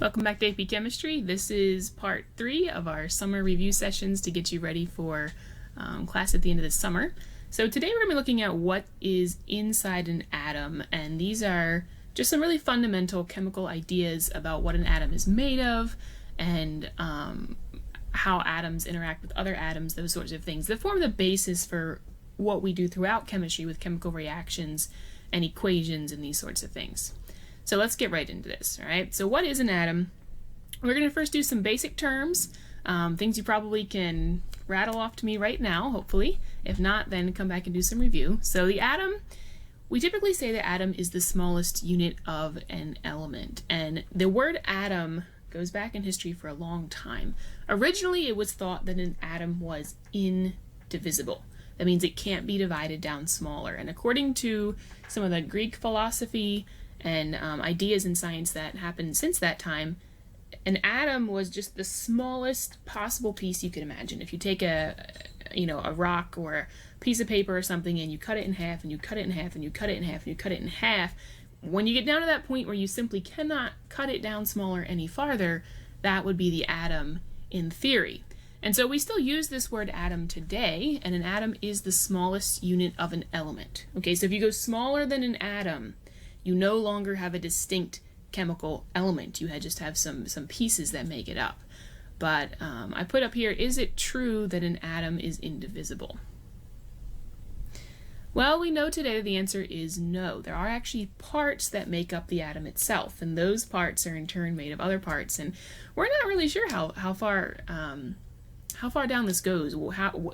Welcome back to AP Chemistry. This is part 3 of our summer review sessions to get you ready for class at the end of the summer. So today we're going to be looking at what is inside an atom, and these are just some really fundamental chemical ideas about what an atom is made of and how atoms interact with other atoms, those sorts of things that form the basis for what we do throughout chemistry with chemical reactions and equations and these sorts of things. So let's get right into this, all right? So what is an atom? We're going to first do some basic terms, things you probably can rattle off to me right now, hopefully. If not, then come back and do some review. So the atom, we typically say the atom is the smallest unit of an element. And the word atom goes back in history for a long time. Originally, it was thought that an atom was indivisible. That means it can't be divided down smaller. And according to some of the Greek philosophy and ideas in science that happened since that time, an atom was just the smallest possible piece you could imagine. If you take a rock or a piece of paper or something and you cut it in half and you cut it in half and you cut it in half and you cut it in half, when you get down to that point where you simply cannot cut it down smaller any farther, that would be the atom in theory. And so we still use this word atom today, and an atom is the smallest unit of an element. Okay, so if you go smaller than an atom, you no longer have a distinct chemical element. You just have some pieces that make it up. But I put up here, is it true that an atom is indivisible? Well, we know today the answer is no. There are actually parts that make up the atom itself, and those parts are in turn made of other parts. And we're not really sure how far down this goes.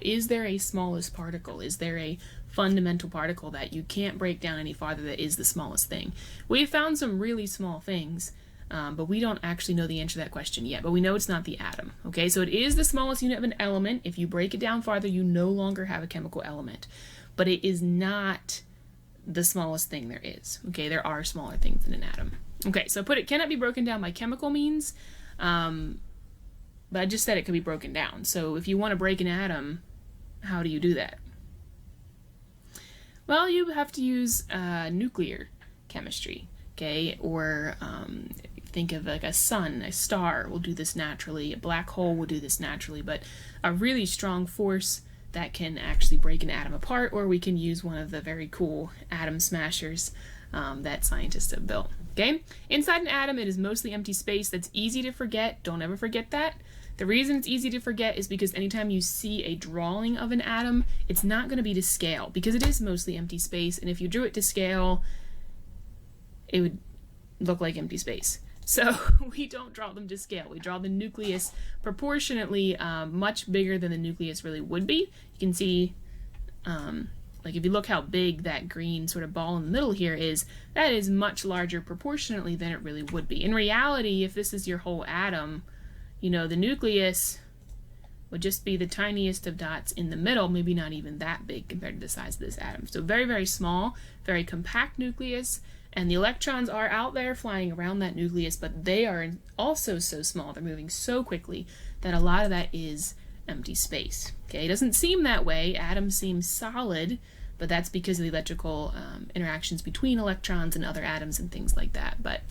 Is there a smallest particle? Is there a fundamental particle that you can't break down any farther that is the smallest thing? We've found some really small things, but we don't actually know the answer to that question yet. But we know it's not the atom. Okay, so it is the smallest unit of an element. If you break it down farther, you no longer have a chemical element. But it is not the smallest thing there is. Okay, there are smaller things than an atom. Okay, so it cannot be broken down by chemical means. But I just said it could be broken down. So if you want to break an atom, how do you do that? Well, you have to use nuclear chemistry, okay? Or think of like a sun, a star will do this naturally, a black hole will do this naturally, but a really strong force that can actually break an atom apart, or we can use one of the very cool atom smashers that scientists have built, okay? Inside an atom, it is mostly empty space. That's easy to forget. Don't ever forget that. The reason it's easy to forget is because anytime you see a drawing of an atom, it's not going to be to scale because it is mostly empty space, and if you drew it to scale, it would look like empty space. So we don't draw them to scale. We draw the nucleus proportionately much bigger than the nucleus really would be. You can see, like if you look how big that green sort of ball in the middle here is, that is much larger proportionately than it really would be. In reality, if this is your whole atom, the nucleus would just be the tiniest of dots in the middle, maybe not even that big compared to the size of this atom. So very, very small, very compact nucleus, and the electrons are out there flying around that nucleus, but they are also so small, they're moving so quickly that a lot of that is empty space. Okay, it doesn't seem that way. Atoms seem solid, but that's because of the electrical interactions between electrons and other atoms and things like that. But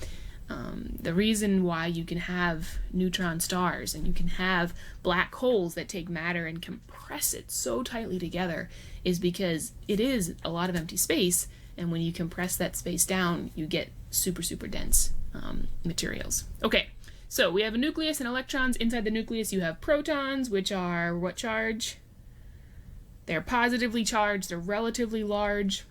the reason why you can have neutron stars and you can have black holes that take matter and compress it so tightly together is because it is a lot of empty space, and when you compress that space down, you get super, super dense materials. Okay, so we have a nucleus and electrons. Inside the nucleus you have protons, which are what charge? They're positively charged, they're relatively large,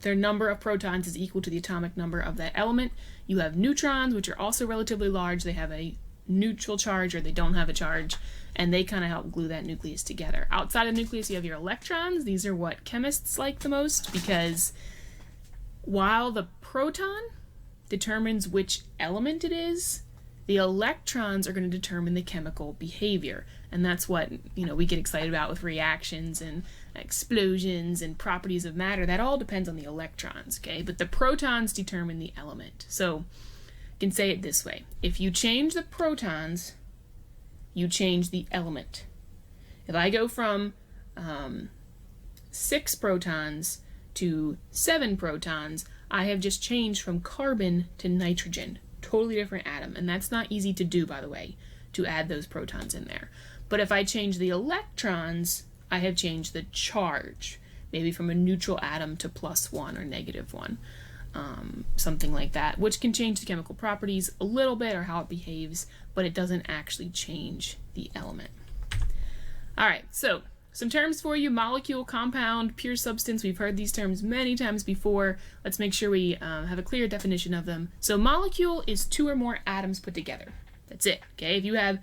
their number of protons is equal to the atomic number of that element. You have neutrons, which are also relatively large. They have a neutral charge, or they don't have a charge, and they kind of help glue that nucleus together. Outside of the nucleus, you have your electrons. These are what chemists like the most, because while the proton determines which element it is, the electrons are going to determine the chemical behavior. And that's what we get excited about with reactions and explosions and properties of matter. That all depends on the electrons, okay? But the protons determine the element. So you can say it this way. If you change the protons, you change the element. If I go from 6 protons to 7 protons, I have just changed from carbon to nitrogen. Totally different atom. And that's not easy to do, by the way, to add those protons in there. But if I change the electrons, I have changed the charge, maybe from a neutral atom to +1 or -1, something like that, which can change the chemical properties a little bit or how it behaves, but it doesn't actually change the element. All right, so some terms for you: molecule, compound, pure substance. We've heard these terms many times before. Let's make sure we have a clear definition of them. So molecule is 2 or more atoms put together. That's it, okay? If you have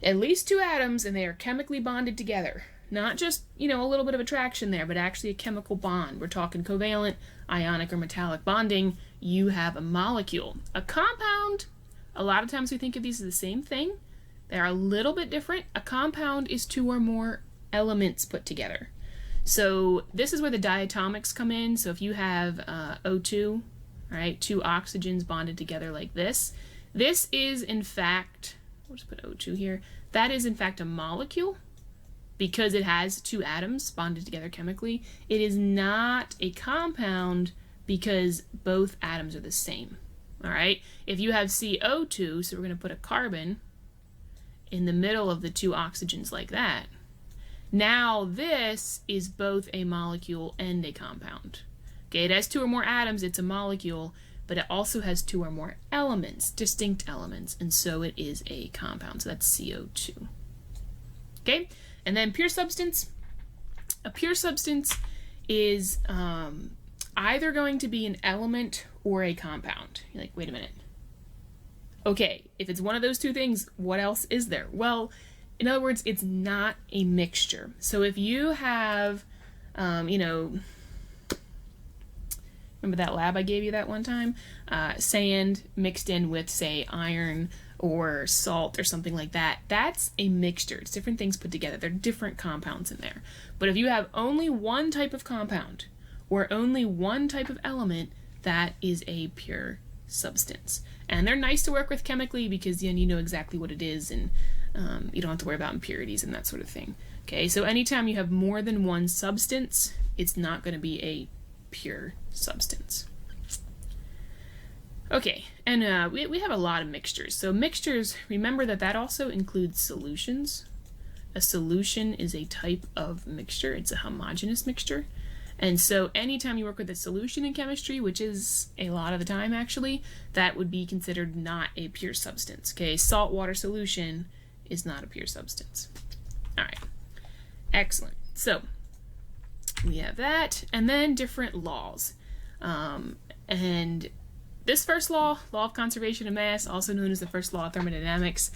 at least 2 atoms and they are chemically bonded together, not just, a little bit of attraction there, but actually a chemical bond. We're talking covalent, ionic, or metallic bonding. You have a molecule. A compound, a lot of times we think of these as the same thing. They are a little bit different. A compound is 2 or more elements put together. So this is where the diatomics come in. So if you have O2, all right, 2 oxygens bonded together like this, this is in fact, we'll just put O2 here, that is in fact a molecule because it has 2 atoms bonded together chemically. It is not a compound because both atoms are the same. All right, if you have CO2, so we're going to put a carbon in the middle of the 2 oxygens like that. Now this is both a molecule and a compound. Okay, it has 2 or more atoms, it's a molecule, but it also has 2 or more elements, distinct elements, and so it is a compound. So that's CO2. Okay, and then pure substance. A pure substance is either going to be an element or a compound. You're like, wait a minute. Okay, if it's one of those 2 things, what else is there? Well, in other words, it's not a mixture. So if you have, remember that lab I gave you that one time? Sand mixed in with, say, iron or salt or something like that. That's a mixture. It's different things put together. There are different compounds in there. But if you have only one type of compound or only one type of element, that is a pure substance. And they're nice to work with chemically because then you know exactly what it is and you don't have to worry about impurities and that sort of thing. Okay, so anytime you have more than one substance, it's not going to be a pure substance. Okay, and we have a lot of mixtures. So mixtures, remember that also includes solutions. A solution is a type of mixture. It's a homogeneous mixture. And so anytime you work with a solution in chemistry, which is a lot of the time actually, that would be considered not a pure substance. Okay, salt water solution is not a pure substance. All right, excellent. So we have that, and then different laws. And this first law of conservation of mass, also known as the first law of thermodynamics,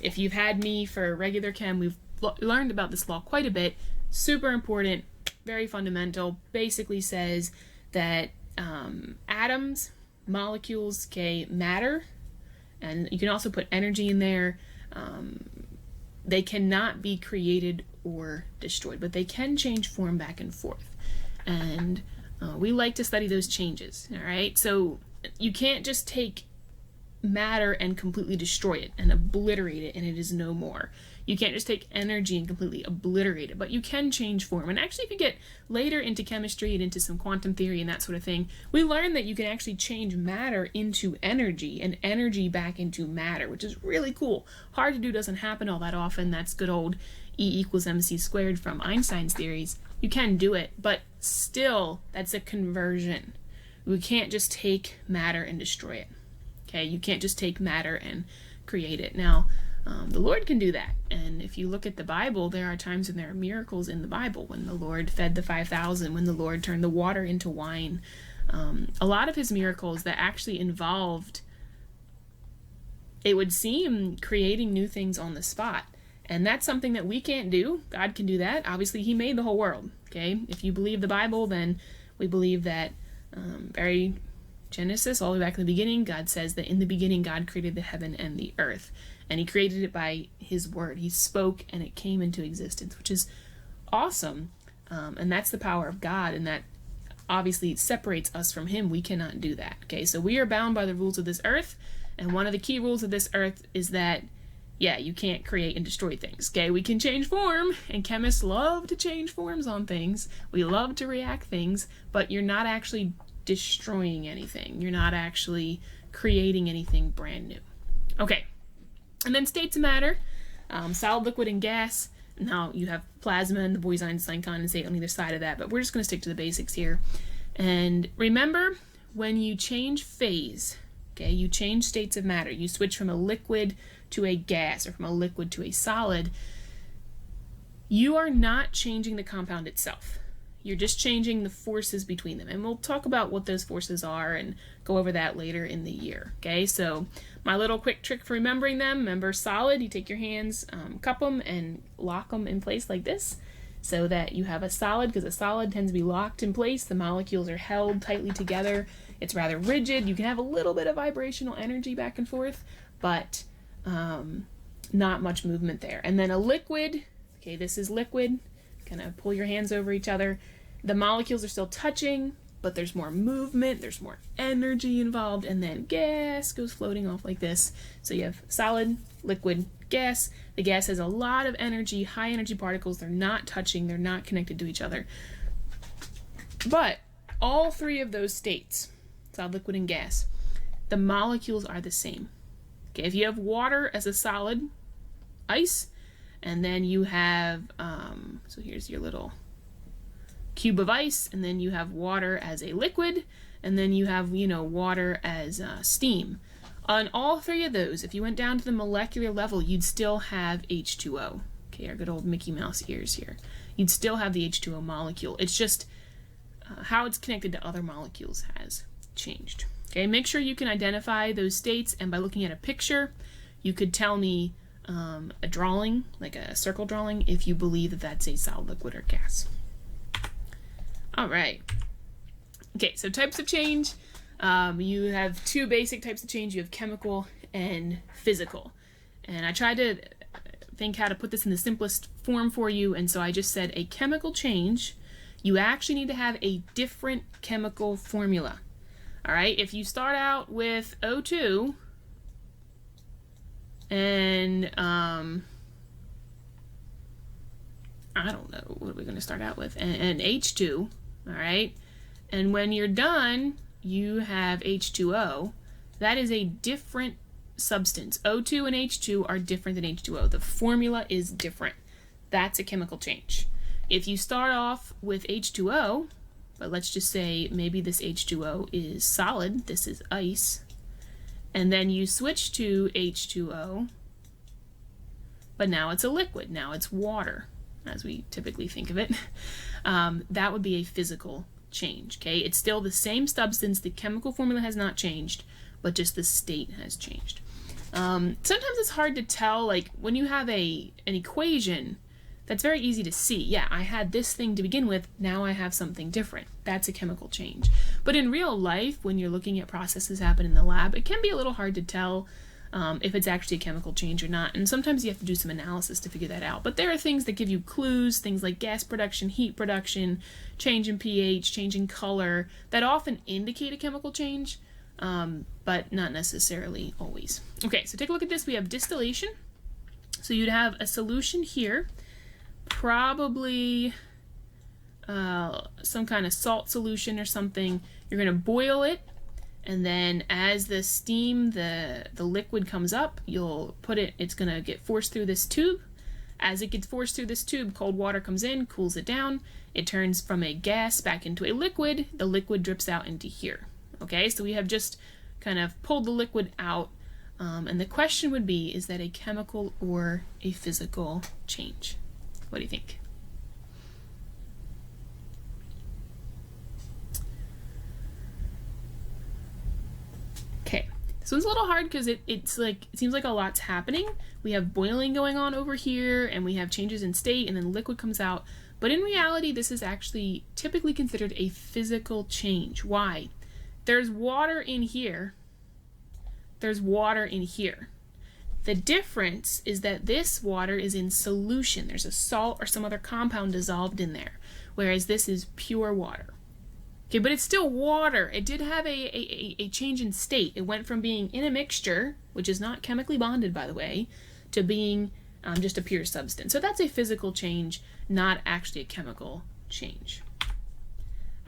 if you've had me for regular chem, we've learned about this law quite a bit. Super important, very fundamental. Basically says that atoms, molecules, matter, and you can also put energy in there. They cannot be created or destroyed, but they can change form back and forth. And we like to study those changes, all right? So you can't just take matter and completely destroy it and obliterate it and it is no more. You can't just take energy and completely obliterate it, but you can change form. And actually, if you get later into chemistry and into some quantum theory and that sort of thing, we learn that you can actually change matter into energy and energy back into matter, which is really cool. Hard to do, doesn't happen all that often. That's good old E=mc² from Einstein's theories. You can do it, but still, that's a conversion. We can't just take matter and destroy it. Okay, you can't just take matter and create it. Now, the Lord can do that. And if you look at the Bible, there are times when there are miracles in the Bible, when the Lord fed the 5,000, when the Lord turned the water into wine. A lot of his miracles that actually involved, it would seem, creating new things on the spot. And that's something that we can't do. God can do that. Obviously, he made the whole world. Okay, if you believe the Bible, then we believe that very Genesis, all the way back in the beginning, God says that in the beginning God created the heaven and the earth. And he created it by his word. He spoke and it came into existence, which is awesome. And that's the power of God, and that obviously separates us from him. We cannot do that. Okay, so we are bound by the rules of this earth. And one of the key rules of this earth is that, yeah, you can't create and destroy things. Okay, we can change form, and chemists love to change forms on things. We love to react things, but you're not actually destroying anything. You're not actually creating anything brand new. Okay, and then states of matter, solid, liquid, and gas. Now you have plasma and the Bose-Einstein condensate on either side of that, but we're just going to stick to the basics here. And remember, when you change phase, okay, you change states of matter, you switch from a liquid to a gas or from a liquid to a solid, you are not changing the compound itself. You're just changing the forces between them. And we'll talk about what those forces are and go over that later in the year. Okay, so my little quick trick for remembering them, remember solid, you take your hands, cup them, and lock them in place like this so that you have a solid, because a solid tends to be locked in place. The molecules are held tightly together. It's rather rigid. You can have a little bit of vibrational energy back and forth, but not much movement there. And then a liquid, okay, this is liquid. Kind of pull your hands over each other. The molecules are still touching, but there's more movement, there's more energy involved, and then gas goes floating off like this. So you have solid, liquid, gas. The gas has a lot of energy, high energy particles. They're not touching, they're not connected to each other. But all three of those states, solid, liquid, and gas, the molecules are the same. Okay, if you have water as a solid, ice, and then you have, so here's your little cube of ice, and then you have water as a liquid, and then you have, water as steam. On all three of those, if you went down to the molecular level, you'd still have H2O. Okay, our good old Mickey Mouse ears here. You'd still have the H2O molecule. It's just how it's connected to other molecules has changed. Okay, make sure you can identify those states, and by looking at a picture, you could tell me a drawing, like a circle drawing, if you believe that that's a solid, liquid, or gas. All right. Okay, so types of change. You have two basic types of change. You have chemical and physical. And I tried to think how to put this in the simplest form for you, and so I just said a chemical change, you actually need to have a different chemical formula. All right, if you start out with O2, and I don't know, what are we going to start out with? And H2, all right? And when you're done, you have H2O. That is a different substance. O2 and H2 are different than H2O. The formula is different. That's a chemical change. If you start off with H2O, but let's just say maybe this H2O is solid, this is ice, and then you switch to H2O, but now it's a liquid, now it's water, as we typically think of it, that would be a physical change, okay? It's still the same substance, the chemical formula has not changed, but just the state has changed. Sometimes it's hard to tell, like when you have an equation, that's very easy to see. Yeah, I had this thing to begin with, now I have something different. That's a chemical change. But in real life, when you're looking at processes happen in the lab, it can be a little hard to tell if it's actually a chemical change or not. And sometimes you have to do some analysis to figure that out. But there are things that give you clues, things like gas production, heat production, change in pH, change in color, that often indicate a chemical change, but not necessarily always. Okay, so take a look at this. We have distillation. So you'd have a solution here, probably some kind of salt solution or something. You're going to boil it, and then as the steam, the liquid comes up, you'll put it, it's going to get forced through this tube. As it gets forced through this tube, cold water comes in, cools it down, it turns from a gas back into a liquid, the liquid drips out into here. Okay, so we have just kind of pulled the liquid out, and the question would be, is that a chemical or a physical change? What do you think? Okay, this one's a little hard because it seems like a lot's happening. We have boiling going on over here, and we have changes in state, and then liquid comes out. But in reality, this is actually typically considered a physical change. Why? There's water in here. There's water in here. The difference is that this water is in solution. There's a salt or some other compound dissolved in there, whereas this is pure water. Okay, but it's still water. It did have a change in state. It went from being in a mixture, which is not chemically bonded, by the way, to being just a pure substance. So that's a physical change, not actually a chemical change.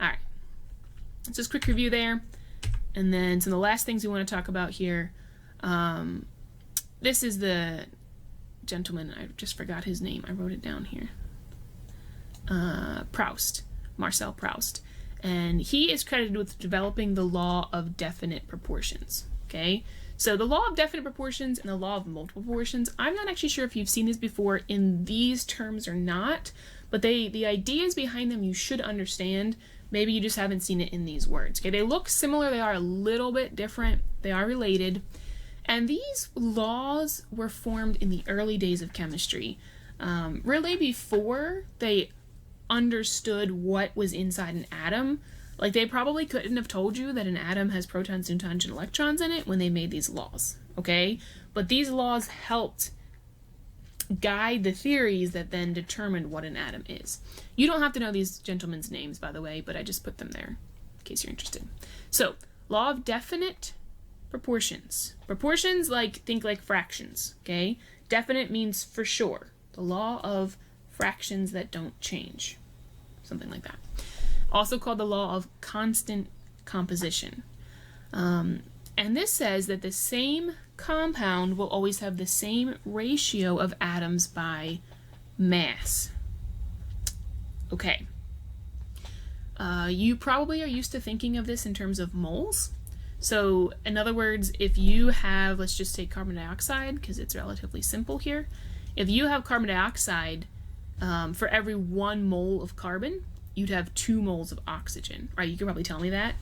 All right. Just quick review there. And then some of the last things we want to talk about here. This is the gentleman, I just forgot his name. I wrote it down here. Proust, Marcel Proust. And he is credited with developing the law of definite proportions. Okay? So the law of definite proportions and the law of multiple proportions, I'm not actually sure if you've seen this before in these terms or not, but the ideas behind them you should understand. Maybe you just haven't seen it in these words. Okay, they look similar, they are a little bit different, they are related. And these laws were formed in the early days of chemistry, really before they understood what was inside an atom. Like, they probably couldn't have told you that an atom has protons, neutrons, and electrons in it when they made these laws, okay? But these laws helped guide the theories that then determined what an atom is. You don't have to know these gentlemen's names, by the way, but I just put them there in case you're interested. So, law of definite proportions. Proportions, think like fractions, okay? Definite means for sure. The law of fractions that don't change. Something like that. Also called the law of constant composition. And this says that the same compound will always have the same ratio of atoms by mass. Okay. You probably are used to thinking of this in terms of moles. So, in other words, if you have, let's just take carbon dioxide, because it's relatively simple here. If you have carbon dioxide, for every 1 mole of carbon, you'd have 2 moles of oxygen, right? You can probably tell me that.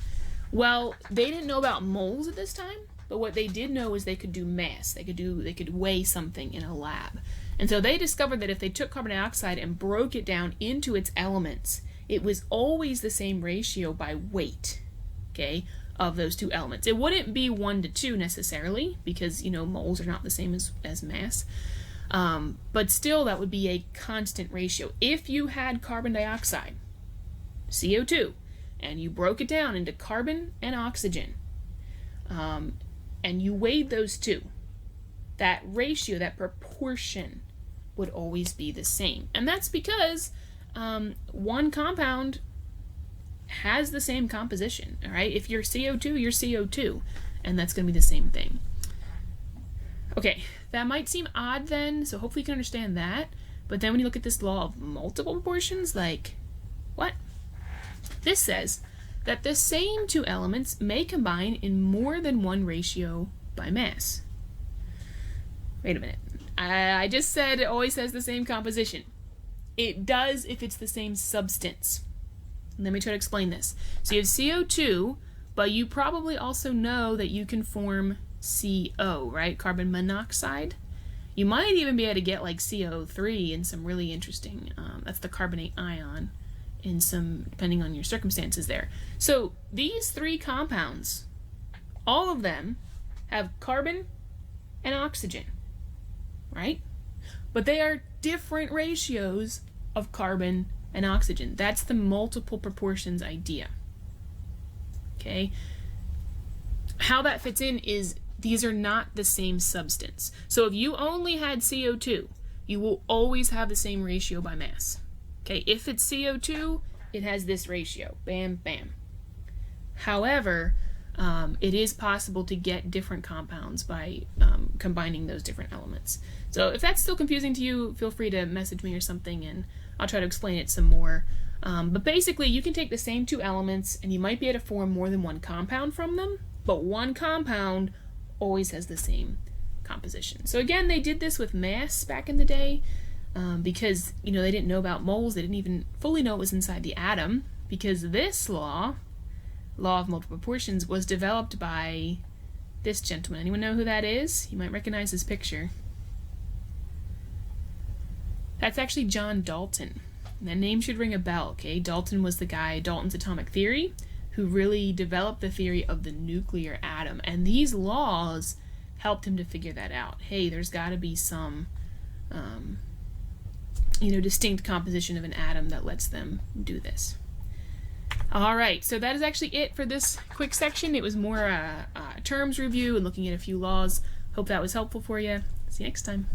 Well, they didn't know about moles at this time, but what they did know is they could do mass. They could weigh something in a lab. And so they discovered that if they took carbon dioxide and broke it down into its elements, it was always the same ratio by weight, okay, of those 2 elements. It wouldn't be 1 to 2 necessarily, because, moles are not the same as mass. But still, that would be a constant ratio. If you had carbon dioxide, CO2, and you broke it down into carbon and oxygen, and you weighed those 2, that ratio, that proportion, would always be the same. And that's because one compound has the same composition, all right? If you're CO2, you're CO2, and that's going to be the same thing. Okay, that might seem odd then, so hopefully you can understand that. But then when you look at this law of multiple proportions, what? This says that the same 2 elements may combine in more than 1 ratio by mass. Wait a minute. I just said it always has the same composition. It does if it's the same substance. Let me try to explain this. So you have CO2, but you probably also know that you can form CO, right? Carbon monoxide. You might even be able to get CO3 in some really interesting, that's the carbonate ion, in some, depending on your circumstances there. So these 3 compounds, all of them have carbon and oxygen, right? But they are different ratios of carbon and oxygen. That's the multiple proportions idea. Okay? How that fits in is these are not the same substance. So if you only had CO2, you will always have the same ratio by mass. Okay, if it's CO2, it has this ratio. Bam, bam. However, it is possible to get different compounds by combining those different elements. So if that's still confusing to you, feel free to message me or something and I'll try to explain it some more. But basically, you can take the same 2 elements and you might be able to form more than 1 compound from them, but 1 compound always has the same composition. So again, they did this with mass back in the day because, they didn't know about moles. They didn't even fully know what was inside the atom, because this law of multiple proportions, was developed by this gentleman. Anyone know who that is? You might recognize his picture. That's actually John Dalton. And that name should ring a bell, okay? Dalton was the guy, Dalton's atomic theory, who really developed the theory of the nuclear atom. And these laws helped him to figure that out. Hey, there's got to be some, distinct composition of an atom that lets them do this. All right, so that is actually it for this quick section. It was more a terms review and looking at a few laws. Hope that was helpful for you. See you next time.